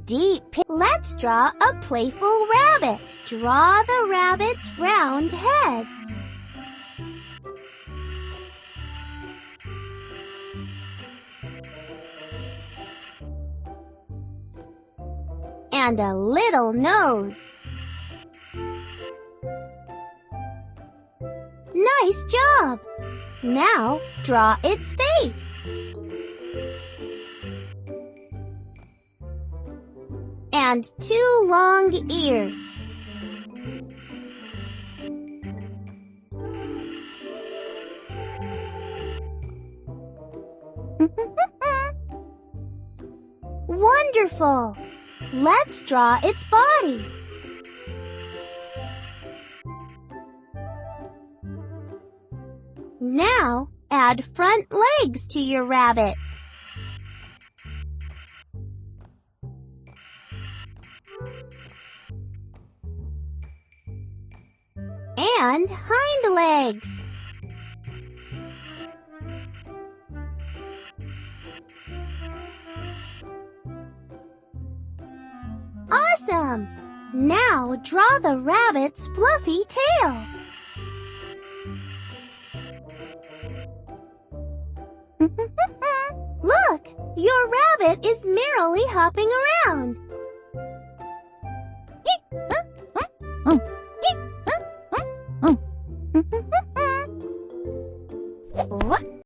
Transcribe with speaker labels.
Speaker 1: deep pit. Let's draw a playful rabbit. Draw the rabbit's round head. And a little nose. Nice job! Now draw its face. And 2 long ears. Wonderful! Let's draw its body. Now, add front legs to your rabbit. And hind legs. Awesome! Now draw the rabbit's fluffy tail. Look! Your rabbit is merrily hopping around.